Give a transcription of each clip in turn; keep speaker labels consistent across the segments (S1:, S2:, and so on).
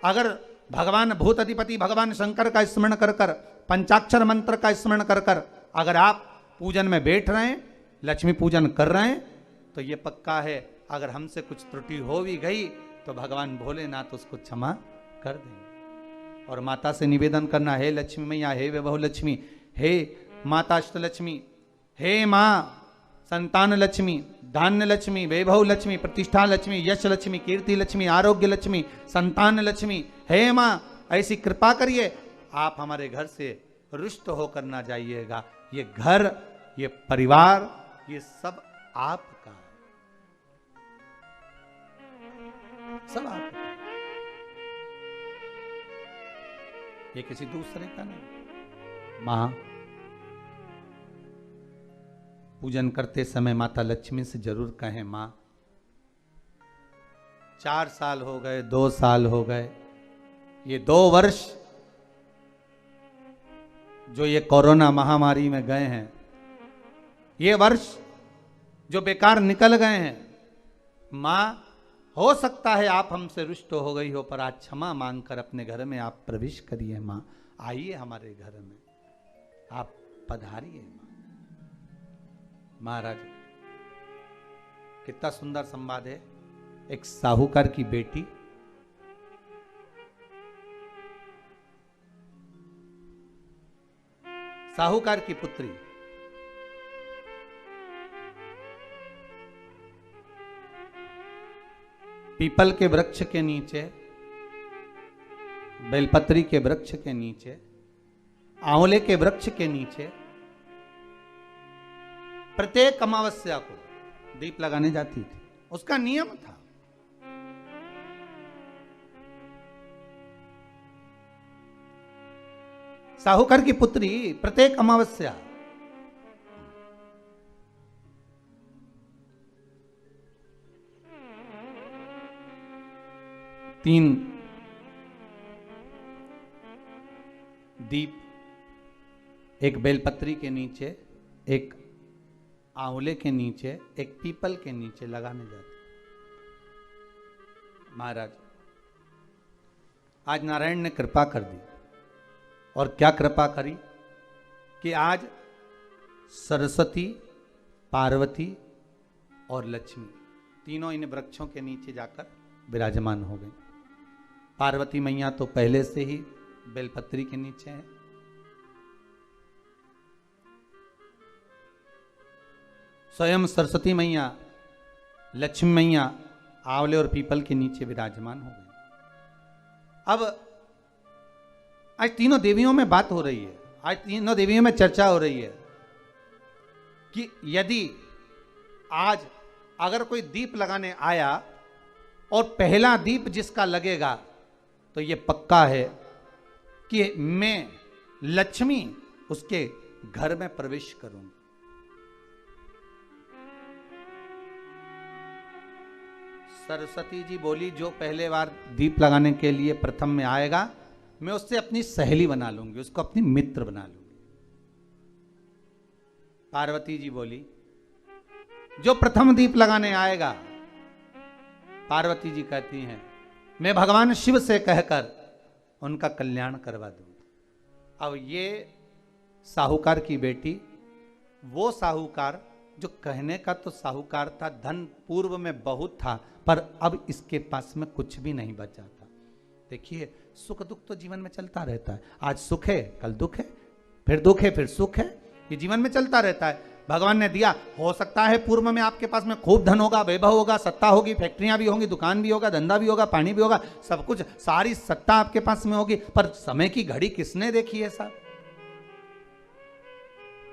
S1: अगर भगवान भूत अधिपति भगवान शंकर का स्मरण कर कर, पंचाक्षर मंत्र का स्मरण कर कर अगर आप पूजन में बैठ रहे हैं, लक्ष्मी पूजन कर रहे हैं, तो ये पक्का है अगर हमसे कुछ त्रुटि हो भी गई तो भगवान भोलेनाथ उसको क्षमा कर देंगे। और माता से निवेदन करना, हे लक्ष्मी मैया, हे वैभव लक्ष्मी, हे माता अष्टलक्ष्मी, हे माँ संतान लक्ष्मी, धान्य लक्ष्मी, वैभव लक्ष्मी, प्रतिष्ठा लक्ष्मी, यश लक्ष्मी, कीर्ति लक्ष्मी, आरोग्य लक्ष्मी, संतान लक्ष्मी, हे माँ ऐसी कृपा करिए, आप हमारे घर से रुष्ट होकर ना जाइएगा। ये घर, ये परिवार, ये सब आपका है, सब आपका, ये किसी दूसरे का नहीं। मां पूजन करते समय माता लक्ष्मी से जरूर कहें, मां 4 साल हो गए, 2 साल हो गए, ये 2 वर्ष जो ये कोरोना महामारी में गए हैं, ये वर्ष जो बेकार निकल गए हैं, मां हो सकता है आप हमसे रुष्ट हो गई हो, पर आज क्षमा मांगकर अपने घर में आप प्रवेश करिए। मां आइए हमारे घर में, आप पधारिए। मां महाराज कितना सुंदर संवाद है। एक साहूकार की बेटी साहूकार की पुत्री पीपल के वृक्ष के नीचे, बेलपत्री के वृक्ष के नीचे, आंवले के वृक्ष के नीचे प्रत्येक अमावस्या को दीप लगाने जाती थी। उसका नियम था। साहूकार की पुत्री प्रत्येक अमावस्या तीन दीप, एक बेलपत्री के नीचे, एक आंवले के नीचे, एक पीपल के नीचे लगाने जाते। महाराज आज नारायण ने कृपा कर दी। और क्या कृपा करी कि आज सरस्वती, पार्वती और लक्ष्मी तीनों इन वृक्षों के नीचे जाकर विराजमान हो गई। पार्वती मैया तो पहले से ही बेलपत्री के नीचे है, स्वयं सरस्वती मैया, लक्ष्मी मैया आंवले और पीपल के नीचे विराजमान हो गई। अब आज तीनों देवियों में बात हो रही है, आज तीनों देवियों में चर्चा हो रही है कि यदि आज अगर कोई दीप लगाने आया और पहला दीप जिसका लगेगा तो ये पक्का है कि मैं लक्ष्मी उसके घर में प्रवेश करूंगी। सरस्वती जी बोली, जो पहले बार दीप लगाने के लिए प्रथम में आएगा मैं उससे अपनी सहेली बना लूंगी, उसको अपनी मित्र बना लूंगी। पार्वती जी बोली, जो प्रथम दीप लगाने आएगा, पार्वती जी कहती हैं मैं भगवान शिव से कहकर उनका कल्याण करवा दूंगी। अब ये साहूकार की बेटी, वो साहूकार जो कहने का तो साहूकार था, धन पूर्व में बहुत था, पर अब इसके पास में कुछ भी नहीं बचा था। देखिए सुख दुख तो जीवन में चलता रहता है। आज सुख है, कल दुख है, फिर दुख है, फिर सुख है, ये जीवन में चलता रहता है। भगवान ने दिया, हो सकता है पूर्व में आपके पास में खूब धन होगा, वैभव होगा, सत्ता होगी, फैक्ट्रियां भी होंगी, दुकान भी होगा, धंधा भी होगा, पानी भी होगा, सब कुछ, सारी सत्ता आपके पास में होगी, पर समय की घड़ी किसने देखी है साहब?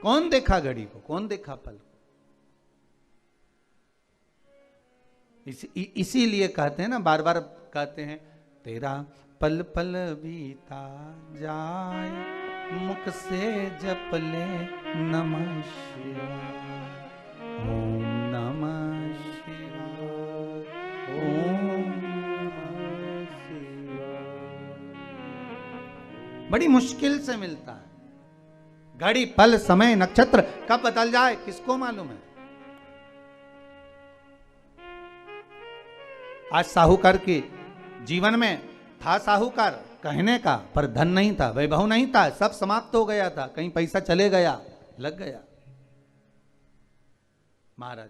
S1: कौन देखा घड़ी को, कौन देखा पल को? इसीलिए कहते हैं ना, बार बार कहते हैं, तेरा पल पल बीता जाए, मुख से जप ले नमः शिवाय, ओम नमः शिवाय, ओम नमः शिवाय। बड़ी मुश्किल से मिलता है। घड़ी, पल, समय, नक्षत्र कब बदल जाए किसको मालूम है? आज साहूकार के जीवन में था साहूकार कहने का, पर धन नहीं था, वैभव नहीं था, सब समाप्त हो गया था, कहीं पैसा चले गया, लग गया। महाराज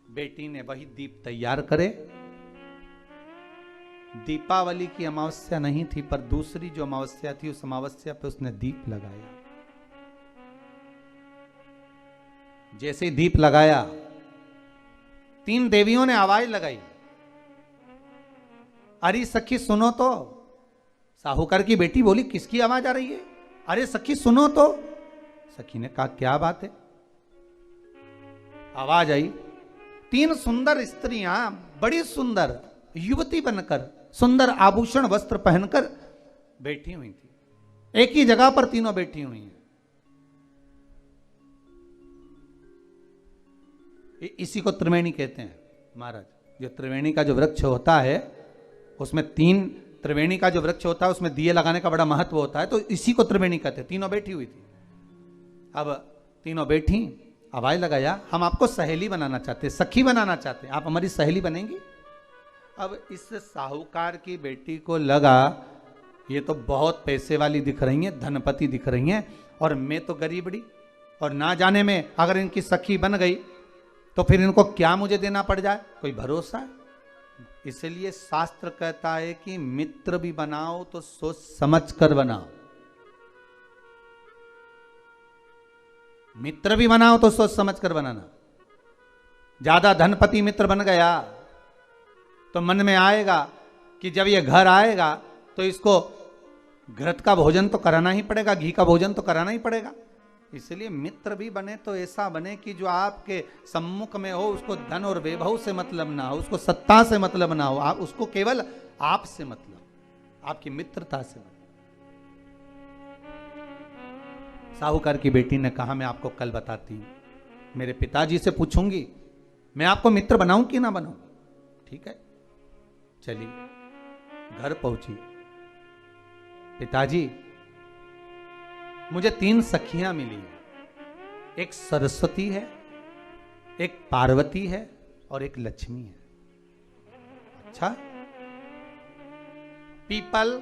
S1: बेटी ने वही दीप तैयार करे। दीपावली की अमावस्या नहीं थी, पर दूसरी जो अमावस्या थी, उस अमावस्या पे उसने दीप लगाया। जैसे दीप लगाया, 3 देवियों ने आवाज लगाई, अरे सखी सुनो तो। साहूकार की बेटी बोली, किसकी आवाज आ रही है? अरे सखी सुनो तो। सखी ने कहा, क्या बात है? आवाज आई, 3 सुंदर स्त्रियां, बड़ी सुंदर युवती बनकर, सुंदर आभूषण वस्त्र पहनकर बैठी हुई थी। एक ही जगह पर तीनों बैठी हुई हैं। इसी को त्रिवेणी कहते हैं महाराज। जो त्रिवेणी का जो वृक्ष होता है, उसमें 3 त्रिवेणी का जो वृक्ष होता है, उसमें दिए लगाने का बड़ा महत्व होता है, तो इसी को त्रिवेणी कहते हैं। तीनों बैठी हुई थी। अब तीनों बैठी, आवाज लगाया, हम आपको सहेली बनाना चाहते, सखी बनाना चाहते, आप हमारी सहेली बनेंगी? अब इस साहूकार की बेटी को लगा, ये तो बहुत पैसे वाली दिख रही हैं, धनपति दिख रही हैं, और मैं तो गरीबड़ी, और ना जाने में अगर इनकी सखी बन गई तो फिर इनको क्या मुझे देना पड़ जाए, कोई भरोसा है? इसलिए शास्त्र कहता है कि मित्र भी बनाओ तो सोच समझ कर बनाओ। मित्र भी बनाओ तो सोच समझ कर बनाना। ज्यादा धनपति मित्र बन गया तो मन में आएगा कि जब ये घर आएगा तो इसको घृत का भोजन तो कराना ही पड़ेगा, घी का भोजन तो कराना ही पड़ेगा। इसलिए मित्र भी बने तो ऐसा बने कि जो आपके सम्मुख में हो, उसको धन और वैभव से मतलब ना हो, उसको सत्ता से मतलब ना हो, आप उसको केवल आप से मतलब, आपकी मित्रता से मतलब। साहूकार की बेटी ने कहा, मैं आपको कल बताती हूं, मेरे पिताजी से पूछूंगी मैं आपको मित्र बनाऊं कि ना बनाऊं। ठीक है, चलिए घर पहुंची। पिताजी, मुझे 3 सखियां मिली हैं, एक सरस्वती है, एक पार्वती है और एक लक्ष्मी है। अच्छा, पीपल,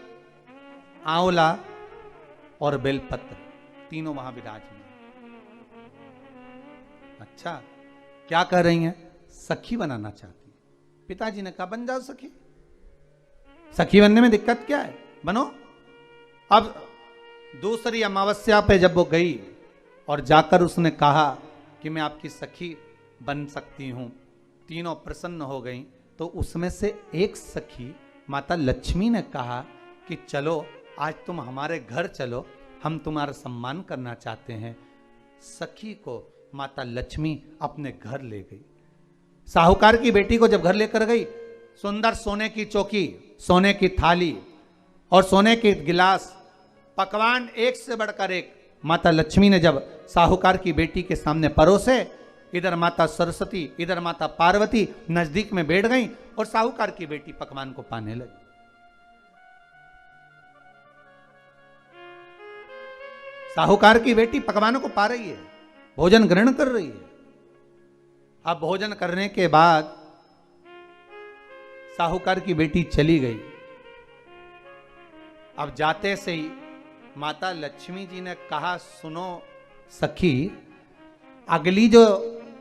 S1: आंवला और बेलपत्र तीनों वहां विराजमान। अच्छा, क्या कह रही हैं? सखी बनाना चाहती है। पिताजी ने कहा, बन जाओ सखी, सखी बनने में दिक्कत क्या है, बनो। अब दूसरी अमावस्या पे जब वो गई और जाकर उसने कहा कि मैं आपकी सखी बन सकती हूं, तीनों प्रसन्न हो गईं। तो उसमें से एक सखी माता लक्ष्मी ने कहा कि चलो आज तुम हमारे घर चलो, हम तुम्हारा सम्मान करना चाहते हैं। सखी को माता लक्ष्मी अपने घर ले गई। साहूकार की बेटी को जब घर लेकर गई, सुंदर सोने की चौकी, सोने की थाली और सोने के गिलास, पकवान एक से बढ़कर एक माता लक्ष्मी ने जब साहूकार की बेटी के सामने परोसे, इधर माता सरस्वती, इधर माता पार्वती नजदीक में बैठ गईं और साहूकार की बेटी पकवान को पाने लगी। साहूकार की बेटी पकवानों को पा रही है, भोजन ग्रहण कर रही है। अब भोजन करने के बाद साहूकार की बेटी चली गई। अब जाते से ही माता लक्ष्मी जी ने कहा, सुनो सखी, अगली जो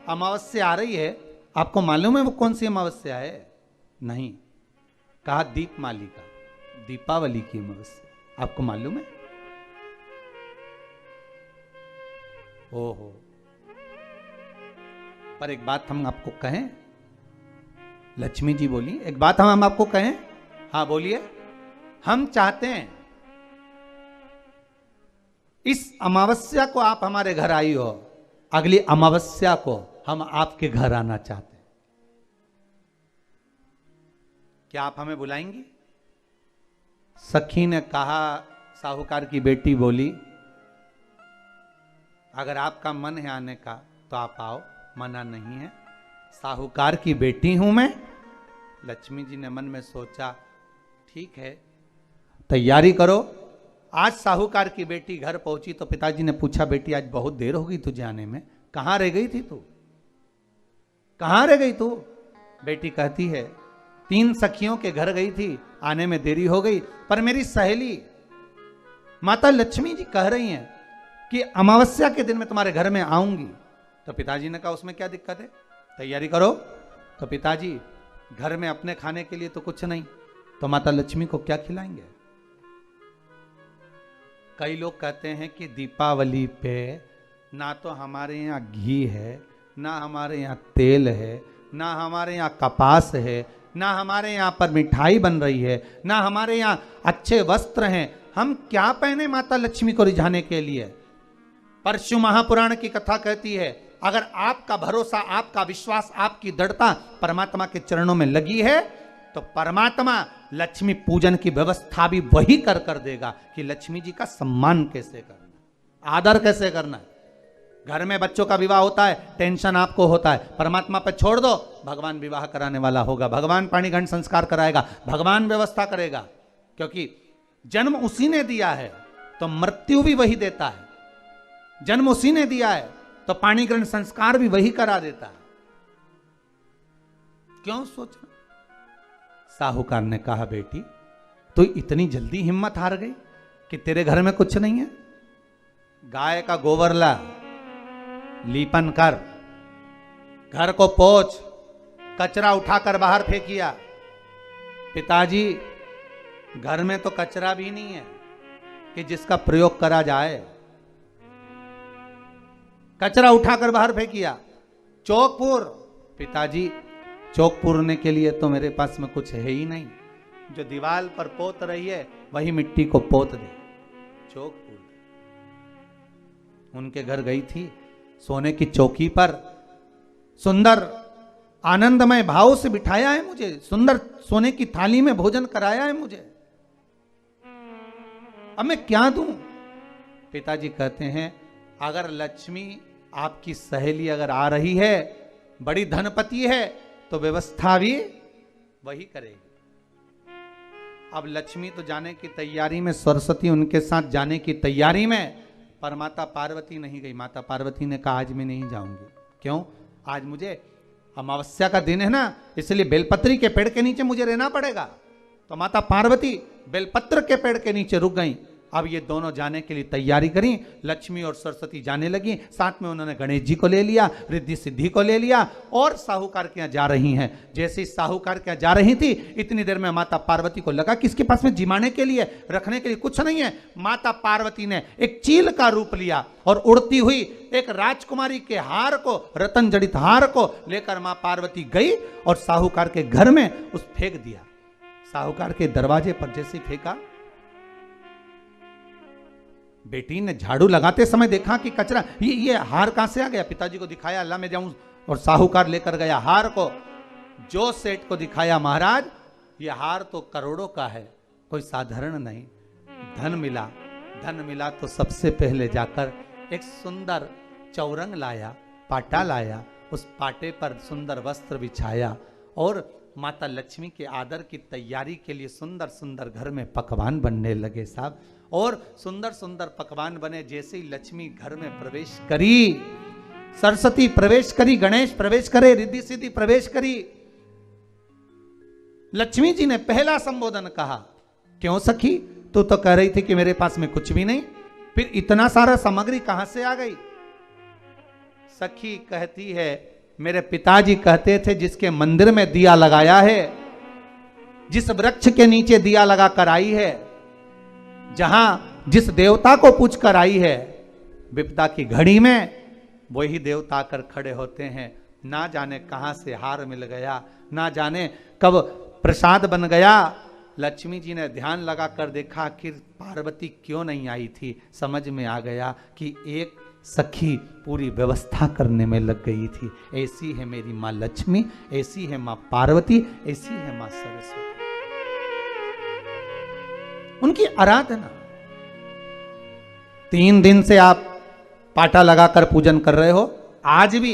S1: अमावस्या आ रही है, आपको मालूम है वो कौन सी अमावस्या है? नहीं। कहा, दीपमालिका, दीपावली की अमावस्या, आपको मालूम है? ओहो, पर एक बात हम आपको कहें। लक्ष्मी जी बोली, एक बात हम आपको कहें। हाँ बोलिए। हम चाहते हैं इस अमावस्या को आप हमारे घर आई हो, अगली अमावस्या को हम आपके घर आना चाहते हैं, क्या आप हमें बुलाएंगी? सखी ने कहा, साहूकार की बेटी बोली, अगर आपका मन है आने का तो आप आओ, मना नहीं है। साहूकार की बेटी हूं मैं। लक्ष्मी जी ने मन में सोचा, ठीक है, तैयारी करो। आज साहूकार की बेटी घर पहुंची तो पिताजी ने पूछा, बेटी आज बहुत देर हो गई तुझे आने में, कहां रह गई थी तू, कहां रह गई तू? बेटी कहती है, 3 सखियों के घर गई थी, आने में देरी हो गई, पर मेरी सहेली माता लक्ष्मी जी कह रही हैं कि अमावस्या के दिन मैं तुम्हारे घर में आऊंगी। तो पिताजी ने कहा उसमें क्या दिक्कत है, तैयारी करो। तो पिताजी घर में अपने खाने के लिए तो कुछ नहीं, तो माता लक्ष्मी को क्या खिलाएंगे। कई लोग कहते हैं कि दीपावली पे ना तो हमारे यहाँ घी है, ना हमारे यहाँ तेल है, ना हमारे यहाँ कपास है, ना हमारे यहाँ पर मिठाई बन रही है, ना हमारे यहाँ अच्छे वस्त्र हैं, हम क्या पहने माता लक्ष्मी को रिझाने के लिए। परशु महापुराण की कथा कहती है अगर आपका भरोसा, आपका विश्वास, आपकी दृढ़ता परमात्मा के चरणों में लगी है तो परमात्मा लक्ष्मी पूजन की व्यवस्था भी वही कर कर देगा कि लक्ष्मी जी का सम्मान कैसे करना, आदर कैसे करना है। घर में बच्चों का विवाह होता है, टेंशन आपको होता है, परमात्मा पर छोड़ दो, भगवान विवाह कराने वाला होगा, भगवान पाणिग्रहण संस्कार कराएगा, भगवान व्यवस्था करेगा, क्योंकि जन्म उसी ने दिया है तो मृत्यु भी वही देता है, जन्म उसी ने दिया है तो पाणिग्रहण संस्कार भी वही करा देता है। क्यों सोचना। साहूकार ने कहा बेटी तू इतनी जल्दी हिम्मत हार गई कि तेरे घर में कुछ नहीं है। गाय का गोबर ला, लीपन कर, घर को पोंछ, कचरा उठाकर बाहर फेंकिया। पिताजी घर में तो कचरा भी नहीं है कि जिसका प्रयोग करा जाए, कचरा उठाकर बाहर फेंकिया। चौक पूर, पिताजी चौक पूरने के लिए तो मेरे पास में कुछ है ही नहीं, जो दीवार पर पोत रही है वही मिट्टी को पोत दे, चौक पूर। उनके घर गई थी, सोने की चौकी पर सुंदर आनंदमय भाव से बिठाया है मुझे, सुंदर सोने की थाली में भोजन कराया है मुझे, अब मैं क्या दूं। पिताजी कहते हैं अगर लक्ष्मी आपकी सहेली अगर आ रही है, बड़ी धनपति है, तो व्यवस्था भी वही करेगी। अब लक्ष्मी तो जाने की तैयारी में, सरस्वती उनके साथ जाने की तैयारी में, पर माता पार्वती नहीं गई। माता पार्वती ने कहा आज मैं नहीं जाऊंगी। क्यों? आज मुझे अमावस्या का दिन है ना, इसलिए बेलपत्री के पेड़ के नीचे मुझे रहना पड़ेगा। तो माता पार्वती बेलपत्र के पेड़ के नीचे रुक गई। अब ये दोनों जाने के लिए तैयारी करी, लक्ष्मी और सरस्वती जाने लगी, साथ में उन्होंने गणेश जी को ले लिया, रिद्धि सिद्धि को ले लिया और साहूकार के यहाँ जा रही हैं। जैसे ही साहूकार के यहाँ जा रही थी, इतनी देर में माता पार्वती को लगा कि इसके पास में जिमाने के लिए, रखने के लिए कुछ नहीं है। माता पार्वती ने एक चील का रूप लिया और उड़ती हुई एक राजकुमारी के हार को, रतन जड़ित हार को लेकर मां पार्वती गई और साहूकार के घर में उस फेंक दिया। साहूकार के दरवाजे पर जैसे फेंका, बेटी ने झाड़ू लगाते समय देखा कि कचरा, ये हार कहां से आ गया। पिताजी को दिखाया, अल्लाह मैं जाऊं, और साहूकार लेकर गया हार को। जो सेठ को दिखाया, महाराज ये हार तो करोड़ों का है, कोई साधारण नहीं। धन मिला, धन मिला तो सबसे पहले जाकर एक सुंदर चौरंग लाया, पाटा लाया, उस पाटे पर सुंदर वस्त्र बिछाया और माता लक्ष्मी के आदर की तैयारी के लिए सुंदर सुंदर घर में पकवान बनने लगे साहब। और सुंदर सुंदर पकवान बने। जैसे ही लक्ष्मी घर में प्रवेश करी, सरस्वती प्रवेश करी, गणेश प्रवेश करे, रिद्धि सिद्धि प्रवेश करी, लक्ष्मी जी ने पहला संबोधन कहा, क्यों सखी तू तो कह रही थी कि मेरे पास में कुछ भी नहीं, फिर इतना सारा सामग्री कहां से आ गई। सखी कहती है मेरे पिताजी कहते थे जिसके मंदिर में दिया लगाया है, जिस वृक्ष के नीचे दिया लगा कर आई है, जहां जिस देवता को पूछ कर आई है, विपदा की घड़ी में वही देवता आकर खड़े होते हैं। ना जाने कहां से हार मिल गया, ना जाने कब प्रसाद बन गया। लक्ष्मी जी ने ध्यान लगा कर देखा कि पार्वती क्यों नहीं आई थी। समझ में आ गया कि एक सखी पूरी व्यवस्था करने में लग गई थी। ऐसी है मेरी माँ लक्ष्मी, ऐसी है माँ पार्वती, ऐसी है माँ सरस्वती। उनकी आराधना 3 दिन से आप पाटा लगाकर पूजन कर रहे हो। आज भी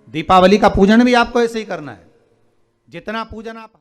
S1: दीपावली का पूजन भी आपको ऐसे ही करना है। जितना पूजन आप